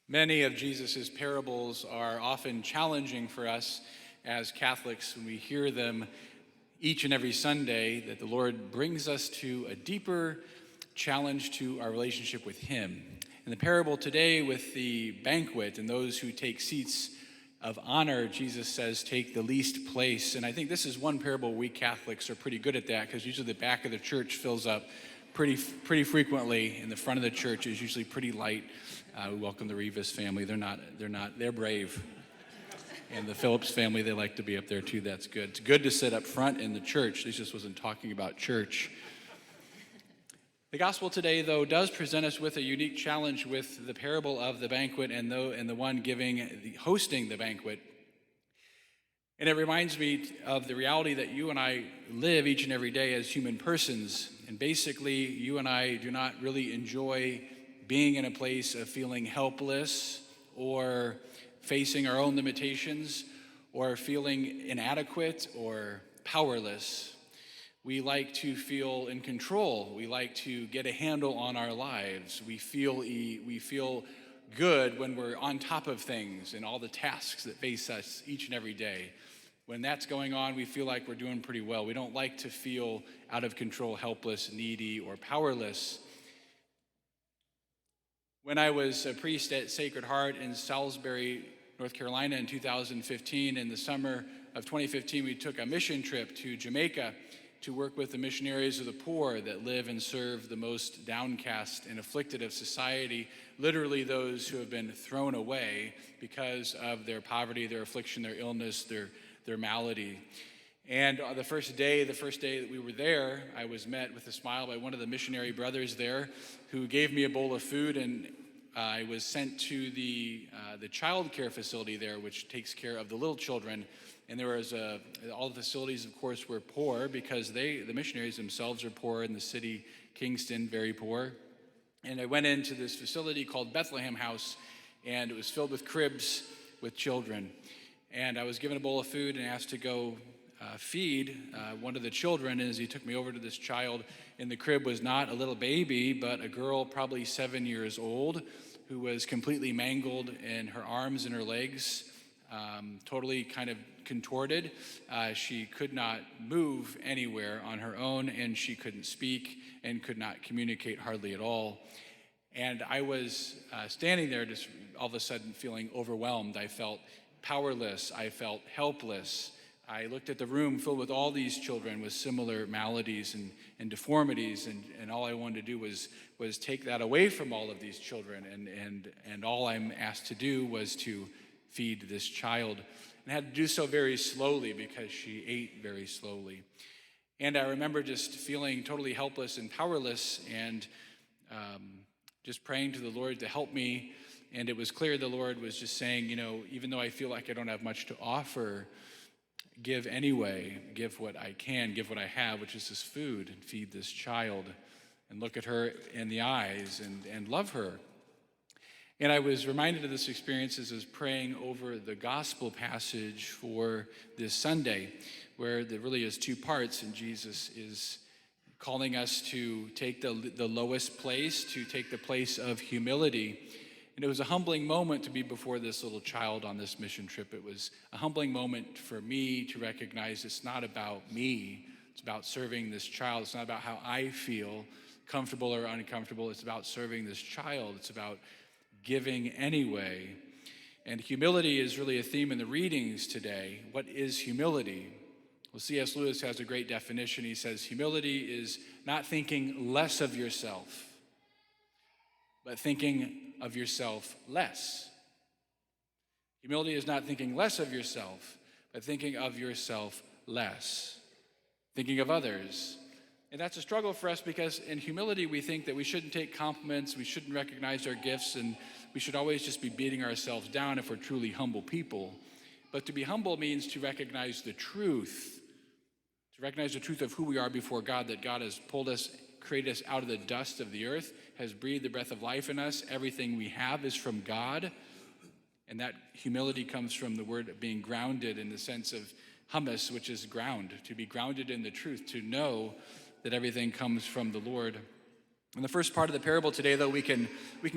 Many of Jesus' parables are often challenging for us as Catholics when we hear them each and every Sunday, that the Lord brings us to a deeper challenge to our relationship with Him. In the parable today with the banquet and those who take seats of honor, Jesus says, take the least place. And I think this is one parable we Catholics are pretty good at that, because usually the back of the church fills up pretty frequently, and the front of the church is usually pretty light. We welcome the Rivas family. They're brave. And the Phillips family, they like to be up there too. That's good. It's good to sit up front in the church. This just wasn't talking about church. The gospel today, though, does present us with a unique challenge with the parable of the banquet and the one hosting the banquet. And it reminds me of the reality that you and I live each and every day as human persons. And basically, you and I do not really enjoy being in a place of feeling helpless or facing our own limitations or feeling inadequate or powerless. We like to feel in control. We like to get a handle on our lives. We feel good when we're on top of things and all the tasks that face us each and every day. When that's going on, we feel like we're doing pretty well. We don't like to feel out of control, helpless, needy, or powerless. When I was a priest at Sacred Heart in Salisbury, North Carolina in 2015, in the summer of 2015, we took a mission trip to Jamaica to work with the missionaries of the poor that live and serve the most downcast and afflicted of society, literally those who have been thrown away because of their poverty, their affliction, their illness, their malady. And the first day that we were there, I was met with a smile by one of the missionary brothers there who gave me a bowl of food, and I was sent to the child care facility there, which takes care of the little children. And there was all the facilities, of course, were poor because the missionaries themselves are poor in the city, Kingston, very poor. And I went into this facility called Bethlehem House, and it was filled with cribs with children. And I was given a bowl of food and asked to go feed one of the children. And as he took me over to this child in the crib was not a little baby, but a girl probably 7 years old who was completely mangled in her arms and her legs, totally kind of contorted. She could not move anywhere on her own, and she couldn't speak and could not communicate hardly at all. And I was standing there just all of a sudden feeling overwhelmed. I felt powerless. I felt helpless. I looked at the room filled with all these children with similar maladies and deformities, and all I wanted to do was take that away from all of these children, and all I'm asked to do was to feed this child. And I had to do so very slowly because she ate very slowly. And I remember just feeling totally helpless and powerless, and just praying to the Lord to help me. And it was clear the Lord was just saying, even though I feel like I don't have much to offer, give anyway, give what I can, give what I have, which is this food, and feed this child, and look at her in the eyes and love her. And I was reminded of this experience as I was praying over the gospel passage for this Sunday, where there really is two parts, and Jesus is calling us to take the lowest place, to take the place of humility. And it was a humbling moment to be before this little child on this mission trip. It was a humbling moment for me to recognize it's not about me. It's about serving this child. It's not about how I feel, comfortable or uncomfortable. It's about serving this child. It's about giving anyway. And humility is really a theme in the readings today. What is humility? Well, C.S. Lewis has a great definition. He says, humility is not thinking less of yourself, but thinking of yourself less. Humility is not thinking less of yourself, but thinking of yourself less. Thinking of others. And that's a struggle for us because in humility we think that we shouldn't take compliments, we shouldn't recognize our gifts, and we should always just be beating ourselves down if we're truly humble people. But to be humble means to recognize the truth. To recognize the truth of who we are before God, that God has pulled us, created us out of the dust of the earth, has breathed the breath of life in us. Everything we have is from God. And that humility comes from the word of being grounded in the sense of hummus, which is ground, to be grounded in the truth, to know that everything comes from the Lord. In the first part of the parable today, though, we can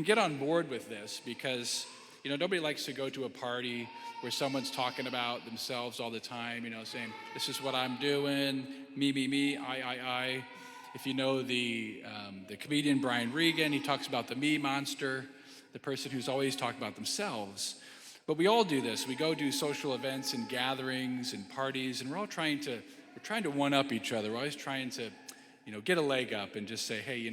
get on board with this because Nobody likes to go to a party where someone's talking about themselves all the time, saying, this is what I'm doing, me, I. If you know the comedian Brian Regan, he talks about the me monster, the person who's always talking about themselves. But we all do this. We go do social events and gatherings and parties, and we're trying to one-up each other. We're always trying to, get a leg up and just say, hey,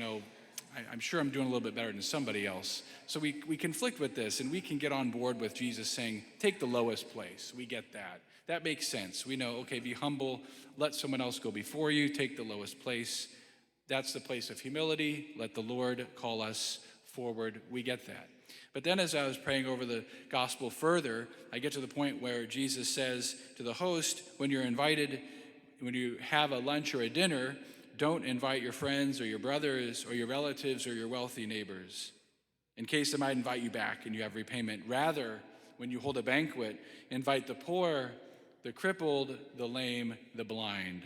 I'm sure I'm doing a little bit better than somebody else. So we conflict with this, and we can get on board with Jesus saying, take the lowest place. We get that. That makes sense. We know, okay, be humble, let someone else go before you, take the lowest place. That's the place of humility. Let the Lord call us forward. We get that. But then as I was praying over the gospel further, I get to the point where Jesus says to the host, when you have a lunch or a dinner, don't invite your friends or your brothers or your relatives or your wealthy neighbors, in case they might invite you back and you have repayment. Rather, when you hold a banquet, invite the poor, the crippled, the lame, the blind.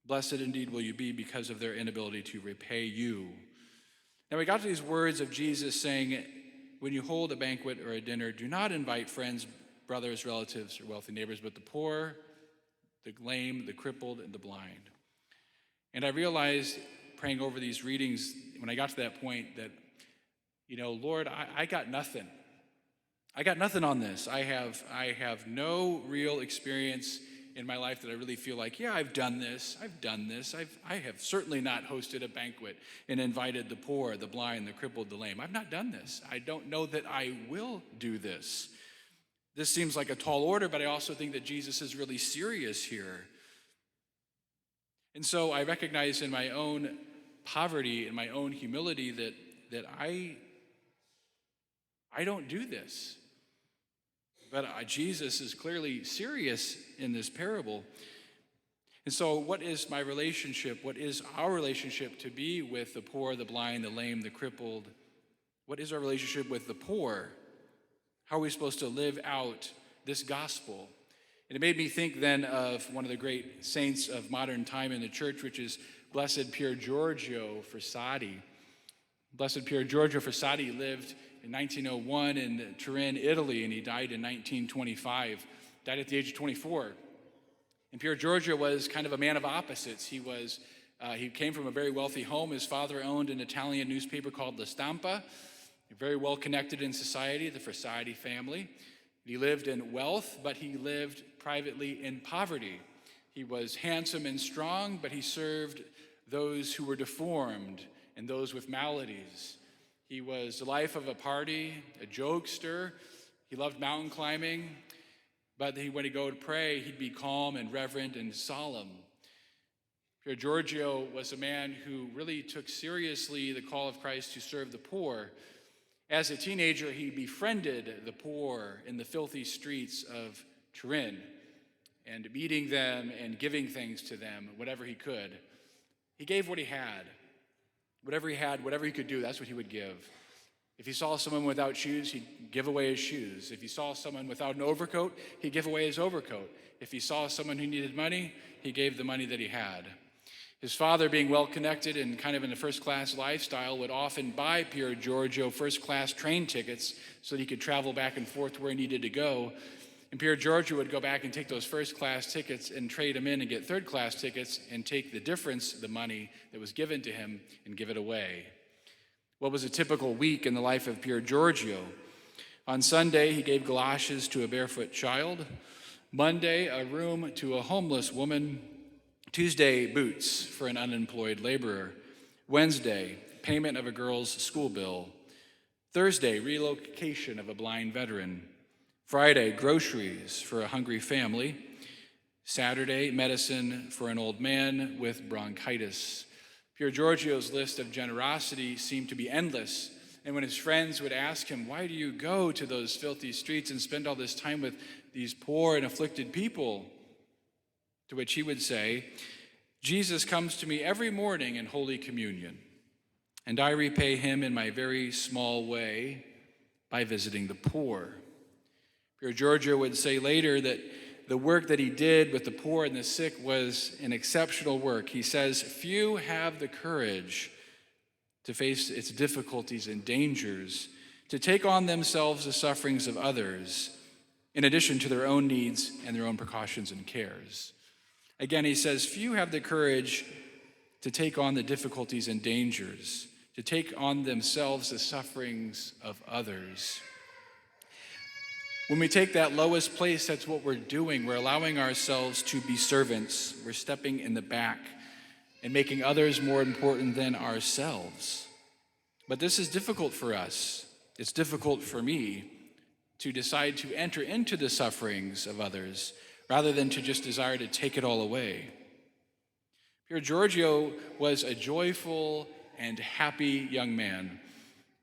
Blessed indeed will you be because of their inability to repay you. Now we got to these words of Jesus saying, when you hold a banquet or a dinner, do not invite friends, brothers, relatives, or wealthy neighbors, but the poor, the lame, the crippled, and the blind. And I realized, praying over these readings, when I got to that point, that, Lord, I got nothing. I got nothing on this. I have no real experience in my life that I really feel like, yeah, I've done this. I have certainly not hosted a banquet and invited the poor, the blind, the crippled, the lame. I've not done this. I don't know that I will do this. This seems like a tall order, but I also think that Jesus is really serious here. And so I recognize in my own poverty, in my own humility, that I don't do this. But Jesus is clearly serious in this parable. And so what is my relationship? What is our relationship to be with the poor, the blind, the lame, the crippled? What is our relationship with the poor? How are we supposed to live out this gospel? And it made me think then of one of the great saints of modern time in the church, which is Blessed Pier Giorgio Frassati. Blessed Pier Giorgio Frassati lived in 1901 in Turin, Italy, and he died in 1925, died at the age of 24. And Pier Giorgio was kind of a man of opposites. He came from a very wealthy home. His father owned an Italian newspaper called La Stampa, very well connected in society, the Frassati family. He lived in wealth, but he lived privately in poverty. He was handsome and strong, but he served those who were deformed and those with maladies. He was the life of a party, a jokester. He loved mountain climbing, but when he'd go to pray, he'd be calm and reverent and solemn. Pier Giorgio was a man who really took seriously the call of Christ to serve the poor. As a teenager, he befriended the poor in the filthy streets of Turin, and meeting them and giving things to them, whatever he could. He gave what he had. Whatever he could do, that's what he would give. If he saw someone without shoes, he'd give away his shoes. If he saw someone without an overcoat, he'd give away his overcoat. If he saw someone who needed money, he gave the money that he had. His father, being well-connected and kind of in a first-class lifestyle, would often buy Pier Giorgio first-class train tickets so that he could travel back and forth to where he needed to go. And Pier Giorgio would go back and take those first-class tickets and trade them in and get third-class tickets and take the difference, the money that was given to him, and give it away. What was a typical week in the life of Pier Giorgio? On Sunday, he gave galoshes to a barefoot child. Monday, a room to a homeless woman. Tuesday, boots for an unemployed laborer. Wednesday, payment of a girl's school bill. Thursday, relocation of a blind veteran. Friday, groceries for a hungry family. Saturday, medicine for an old man with bronchitis. Pier Giorgio's list of generosity seemed to be endless. And when his friends would ask him, why do you go to those filthy streets and spend all this time with these poor and afflicted people? To which he would say, Jesus comes to me every morning in Holy Communion, and I repay him in my very small way by visiting the poor. Pier Giorgio would say later that the work that he did with the poor and the sick was an exceptional work. He says, few have the courage to face its difficulties and dangers, to take on themselves the sufferings of others, in addition to their own needs and their own precautions and cares. Again, he says, few have the courage to take on the difficulties and dangers, to take on themselves the sufferings of others. When we take that lowest place, that's what we're doing. We're allowing ourselves to be servants. We're stepping in the back and making others more important than ourselves. But this is difficult for us. It's difficult for me to decide to enter into the sufferings of others rather than to just desire to take it all away. Pier Giorgio was a joyful and happy young man,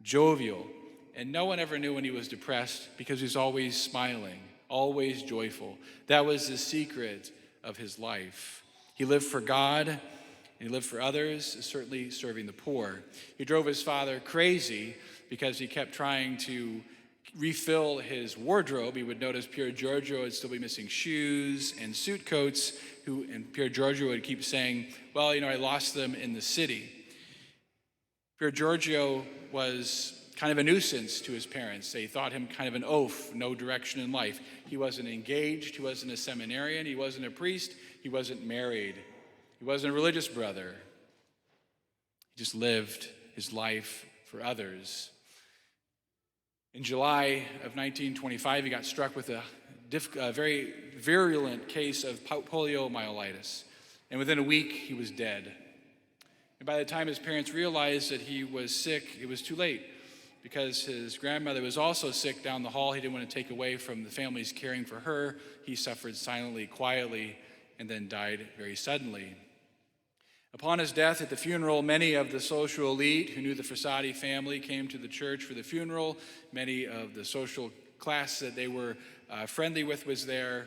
jovial, and no one ever knew when he was depressed because he was always smiling, always joyful. That was the secret of his life. He lived for God, and he lived for others, certainly serving the poor. He drove his father crazy because he kept trying to refill his wardrobe. He would notice Pier Giorgio would still be missing shoes and suit coats, and Pier Giorgio would keep saying, well, I lost them in the city. Pier Giorgio was kind of a nuisance to his parents. They thought him kind of an oaf, no direction in life. He wasn't engaged, he wasn't a seminarian, he wasn't a priest, he wasn't married, he wasn't a religious brother. He just lived his life for others. In July of 1925, he got struck with a very virulent case of poliomyelitis, and within a week, he was dead. And by the time his parents realized that he was sick, it was too late, because his grandmother was also sick down the hall. He didn't want to take away from the families caring for her. He suffered silently, quietly, and then died very suddenly. Upon his death at the funeral, many of the social elite who knew the Frassati family came to the church for the funeral. Many of the social class that they were friendly with was there.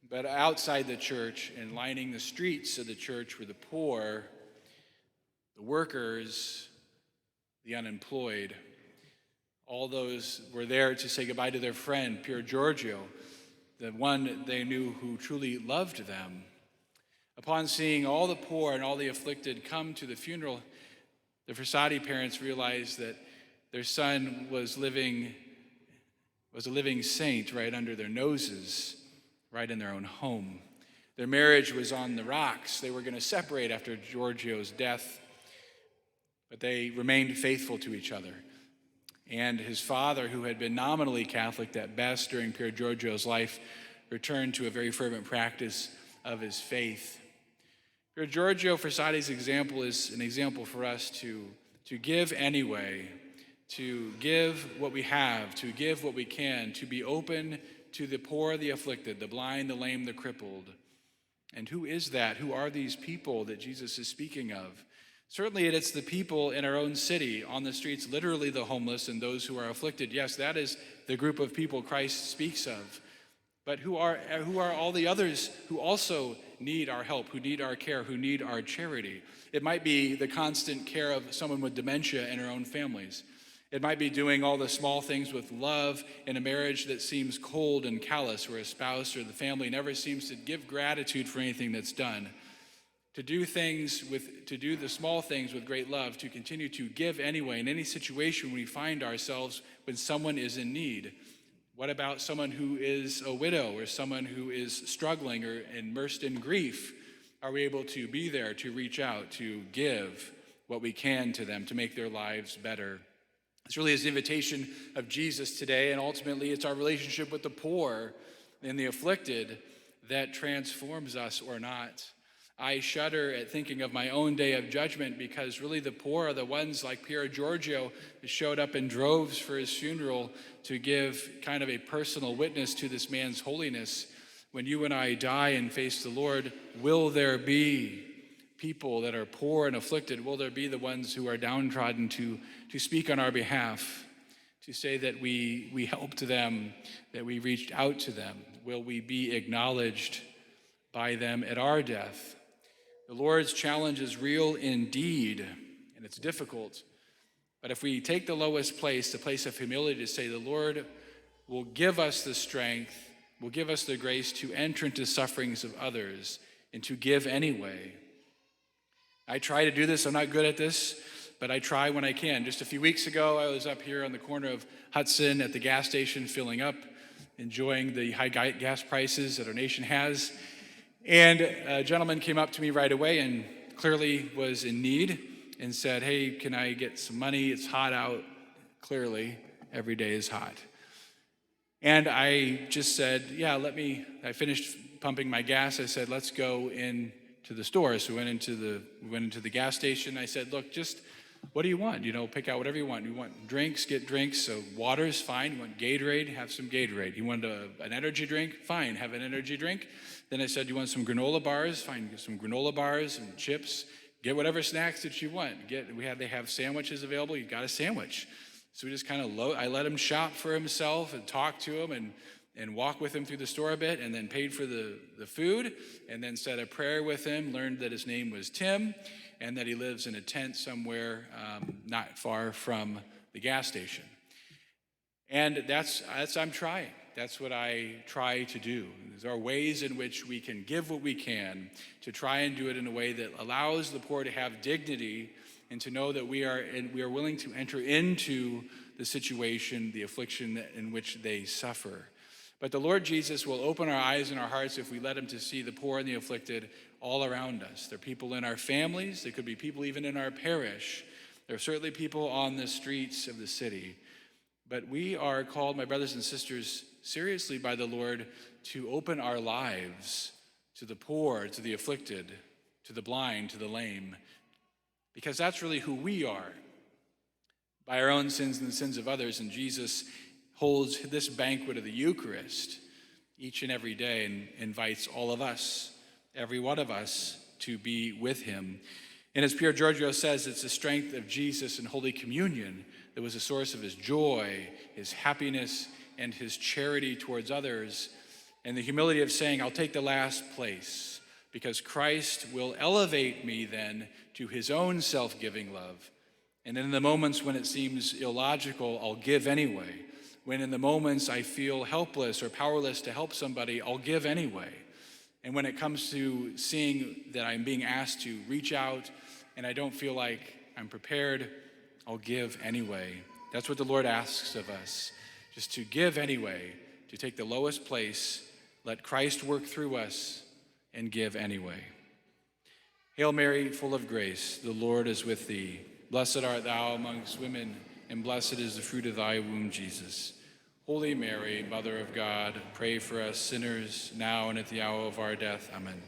But outside the church and lining the streets of the church were the poor, the workers, the unemployed. All those were there to say goodbye to their friend, Pier Giorgio, the one they knew who truly loved them. Upon seeing all the poor and all the afflicted come to the funeral, the Frassati parents realized that their son was a living saint right under their noses, right in their own home. Their marriage was on the rocks. They were going to separate after Giorgio's death, but they remained faithful to each other. And his father, who had been nominally Catholic at best during Pier Giorgio's life, returned to a very fervent practice of his faith. Pier Giorgio Frassati's example is an example for us to give anyway, to give what we have, to give what we can, to be open to the poor, the afflicted, the blind, the lame, the crippled. And who is that? Who are these people that Jesus is speaking of? Certainly it's the people in our own city, on the streets, literally the homeless and those who are afflicted. Yes, that is the group of people Christ speaks of. But who are all the others who also need our help, who need our care, who need our charity? It might be the constant care of someone with dementia in our own families. It might be doing all the small things with love in a marriage that seems cold and callous, where a spouse or the family never seems to give gratitude for anything that's done. To do the small things with great love, to continue to give anyway in any situation we find ourselves when someone is in need. What about someone who is a widow or someone who is struggling or immersed in grief? Are we able to be there, to reach out, to give what we can to them, to make their lives better? This really is the invitation of Jesus today, and ultimately it's our relationship with the poor and the afflicted that transforms us or not. I shudder at thinking of my own day of judgment, because really the poor are the ones like Pier Giorgio who showed up in droves for his funeral to give kind of a personal witness to this man's holiness. When you and I die and face the Lord, will there be people that are poor and afflicted? Will there be the ones who are downtrodden to speak on our behalf, to say that we helped them, that we reached out to them? Will we be acknowledged by them at our death? The Lord's challenge is real indeed, and it's difficult. But if we take the lowest place, the place of humility, to say the Lord will give us the strength, will give us the grace to enter into sufferings of others and to give anyway. I try to do this. I'm not good at this, but I try when I can. Just a few weeks ago, I was up here on the corner of Hudson at the gas station filling up, enjoying the high gas prices that our nation has. And a gentleman came up to me right away and clearly was in need and said, "Hey, can I get some money? It's hot out." Clearly, every day is hot. And I just said, "Yeah, I finished pumping my gas. I said, let's go into the store." So we went into the gas station. I said, "Look, just what do you want? Pick out whatever you want. You want drinks, get drinks. So water's fine. You want Gatorade, have some Gatorade. You want an energy drink? Fine, have an energy drink." Then I said, "You want some granola bars? Fine, get some granola bars and chips. Get whatever snacks that you want. They have sandwiches available. You got a sandwich." So we just kind of I let him shop for himself and talk to him and walk with him through the store a bit, and then paid for the food, and then said a prayer with him, learned that his name was Tim, and that he lives in a tent somewhere not far from the gas station. And that's I'm trying. That's what I try to do. There are ways in which we can give what we can to try and do it in a way that allows the poor to have dignity and to know that we are willing to enter into the situation, the affliction in which they suffer. But the Lord Jesus will open our eyes and our hearts if we let him to see the poor and the afflicted all around us. There are people in our families. There could be people even in our parish. There are certainly people on the streets of the city. But we are called, my brothers and sisters, seriously by the Lord to open our lives to the poor, to the afflicted, to the blind, to the lame, because that's really who we are by our own sins and the sins of others. And Jesus holds this banquet of the Eucharist each and every day and invites all of us, every one of us, to be with him. And as Pier Giorgio says, it's the strength of Jesus in Holy Communion that was the source of his joy, his happiness, and his charity towards others, and the humility of saying, "I'll take the last place, because Christ will elevate me then to his own self-giving love. And in the moments when it seems illogical, I'll give anyway. When in the moments I feel helpless or powerless to help somebody, I'll give anyway. And when it comes to seeing that I'm being asked to reach out and I don't feel like I'm prepared, I'll give anyway." That's what the Lord asks of us, just to give anyway, to take the lowest place, let Christ work through us, and give anyway. Hail Mary, full of grace, the Lord is with thee. Blessed art thou amongst women, and blessed is the fruit of thy womb, Jesus. Holy Mary, Mother of God, pray for us sinners, now and at the hour of our death. Amen.